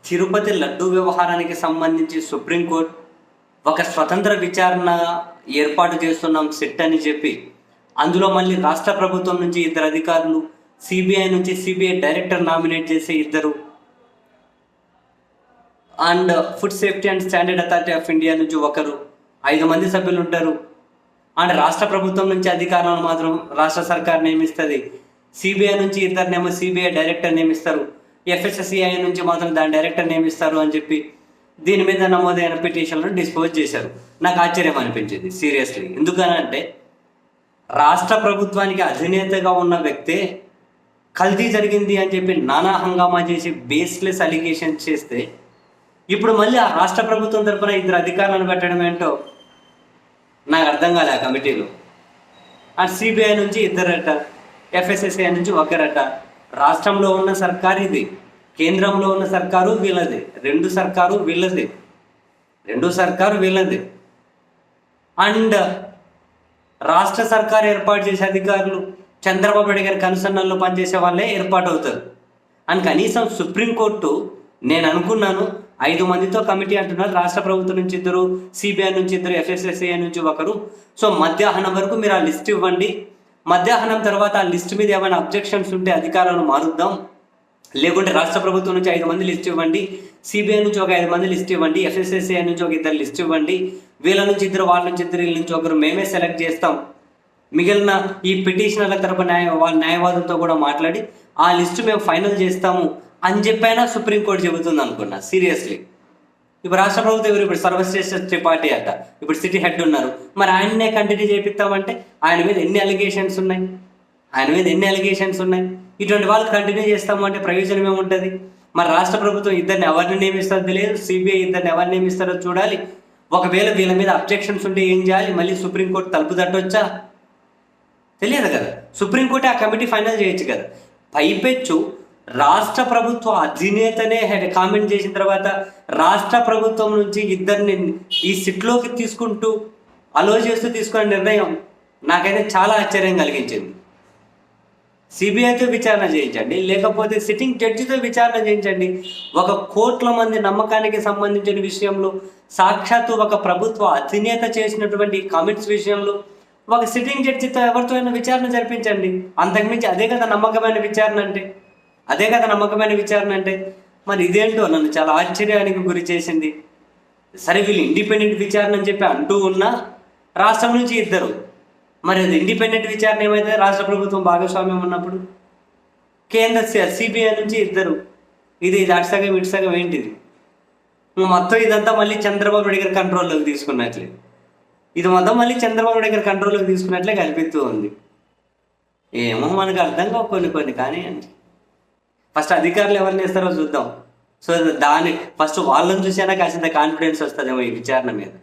తిరుపతి లడ్డూ వ్యవహారానికి సంబంధించి సుప్రీంకోర్టు ఒక స్వతంత్ర విచారణ ఏర్పాటు చేస్తున్నాం సిట్ అని చెప్పి, అందులో మళ్ళీ రాష్ట్ర ప్రభుత్వం నుంచి ఇద్దరు అధికారులు, సిబిఐ నుంచి సిబిఐ డైరెక్టర్ నామినేట్ చేసే ఇద్దరు, and food safety and standard authority of India నుంచి ఒకరు, 5 మంది సభ్యులు ఉంటారు. అండ్ రాష్ట్ర ప్రభుత్వం నుంచి అధికారులను మాత్రం రాష్ట్ర సర్కార్ నియమిస్తుంది. సిబిఐ నుంచి ఇద్దరినేమో సిబిఐ డైరెక్టర్ నియమిస్తారు, ఎఫ్ఎస్ఎస్సిఐ నుంచి మాత్రం దాని డైరెక్టర్ నియమిస్తారు అని చెప్పి దీని మీద నమోదైన పిటిషన్లను డిస్పోజ్ చేశారు. నాకు ఆశ్చర్యం అనిపించింది సీరియస్లీ. ఎందుకనంటే రాష్ట్ర ప్రభుత్వానికి అధినేతగా ఉన్న వ్యక్తే కల్తీ జరిగింది అని చెప్పి నానా హంగామా చేసి బేస్లెస్ అలిగేషన్ చేస్తే, ఇప్పుడు మళ్ళీ ఆ రాష్ట్ర ప్రభుత్వం తరఫున ఇద్దరు అధికారులను పెట్టడం ఏంటో నాకు అర్థం కాలే. ఆ కమిటీలో అండ్ సిబిఐ నుంచి ఇద్దరట, ఎఫ్ఎస్ఎస్ఐ నుంచి ఒకరట. రాష్ట్రంలో ఉన్న సర్కారు ఇది, కేంద్రంలో ఉన్న సర్కారు వీళ్ళది, రెండు సర్కారు వీళ్ళది. అండ్ రాష్ట్ర సర్కారు ఏర్పాటు చేసే అధికారులు చంద్రబాబు నాయుడు గారి కనుసన్నల్లో పనిచేసే వాళ్ళే ఏర్పాటు అవుతారు. అండ్ కనీసం సుప్రీంకోర్టు, నేను అనుకున్నాను 5 మందితో కమిటీ అంటున్నారు, రాష్ట్ర ప్రభుత్వం నుంచి ఇద్దరు, సిబిఐ నుంచి ఇద్దరు, ఎఫ్ఎస్ఎస్ఐ నుంచి ఒకరు. సో మధ్యాహ్నం వరకు మీరు ఆ లిస్ట్ ఇవ్వండి, మధ్యాహ్నం తర్వాత ఆ లిస్ట్ మీద ఏమైనా అబ్జెక్షన్స్ ఉంటే అధికారాలను మారుద్దాం, లేకుంటే రాష్ట్ర ప్రభుత్వం నుంచి 5 మంది లిస్ట్ ఇవ్వండి, సిబిఐ నుంచి ఒక 5 మంది లిస్ట్ ఇవ్వండి, ఎఫ్ఎస్ఎస్ఐ నుంచి ఒక 2 లిస్ట్ ఇవ్వండి, వీళ్ళ నుంచి ఇద్దరు, వాళ్ళ నుంచి ఇద్దరు, వీళ్ళ నుంచి ఒకరు, మేమే సెలెక్ట్ చేస్తాం. మిగిలిన ఈ పిటిషనర్ల తరపు వాళ్ళ న్యాయవాదులతో కూడా మాట్లాడి ఆ లిస్టు మేము ఫైనల్ చేస్తాము అని చెప్పైనా సుప్రీంకోర్టు చెబుతుంది అనుకున్నా సీరియస్లీ. ఇప్పుడు రాష్ట్ర ప్రభుత్వం ఇప్పుడు సర్వశ్రేష్ఠ త్రిపాఠి అట, ఇప్పుడు సిటీ హెడ్ ఉన్నారు, మరి ఆయన్నే కంటిన్యూ చేపిస్తామంటే ఆయన మీద ఎన్ని అలిగేషన్స్ ఉన్నాయి? ఇటువంటి వాళ్ళు కంటిన్యూ చేస్తాము అంటే ప్రయోజనం ఏముంటుంది? మరి రాష్ట్ర ప్రభుత్వం ఇద్దరిని ఎవరిని నియమిస్తారో తెలియదు, సిబిఐ ఇద్దరిని ఎవరిని నియమిస్తారో చూడాలి. ఒకవేళ వీళ్ళ మీద అబ్జెక్షన్స్ ఉంటే ఏం చేయాలి? మళ్ళీ సుప్రీంకోర్టు తలుపు తట్టొచ్చా? తెలియదు కదా. సుప్రీంకోర్టు ఆ కమిటీ ఫైనల్ చేయొచ్చు కదా. పైపెచ్చు రాష్ట్ర ప్రభుత్వ అధినేతనే కామెంట్ చేసిన తర్వాత రాష్ట్ర ప్రభుత్వం నుంచి ఇద్దరిని ఈ సిట్లోకి తీసుకుంటూ అలో చేస్తూ తీసుకునే నిర్ణయం నాకైతే చాలా ఆశ్చర్యం కలిగించింది. సిబిఐతో విచారణ చేయించండి, లేకపోతే సిట్టింగ్ జడ్జితో విచారణ చేయించండి. ఒక కోట్ల మంది నమ్మకానికి సంబంధించిన విషయంలో, సాక్షాత్తు ఒక ప్రభుత్వ అధినేత చేసినటువంటి కామెంట్స్ విషయంలో ఒక సిట్టింగ్ జడ్జితో ఎవరితో అయినా విచారణ జరిపించండి. అంతకుమించి అదే కదా నమ్మకమైన విచారణ అంటే. మరి ఇదేంటో నన్ను చాలా ఆశ్చర్యానికి గురి చేసింది. సరే వీళ్ళు ఇండిపెండెంట్ విచారణ అని చెప్పి అంటూ ఉన్నా రాష్ట్రం నుంచి ఇద్దరు, మరి అది ఇండిపెండెంట్ విచారణ ఏమైతే రాష్ట్ర ప్రభుత్వం భాగస్వామ్యం ఉన్నప్పుడు? కేంద్ర సిబిఐ నుంచి ఇద్దరు, ఇది అటుసగం ఇటుసగం ఏంటిది? మొత్తం ఇదంతా మళ్ళీ చంద్రబాబు నాయుడు గారి కంట్రోల్లోకి తీసుకున్నట్లే కనిపిస్తూ ఉంది. ఏమో మనకు అర్థం కావు కొన్ని కానీ అండి. ఫస్ట్ అధికారులు ఎవరిని వేస్తారో చూద్దాం. సో ఫస్ట్ వాళ్ళని చూసినా కాసింత కాన్ఫిడెన్స్ వస్తుందేమో ఈ విచారణ మీద.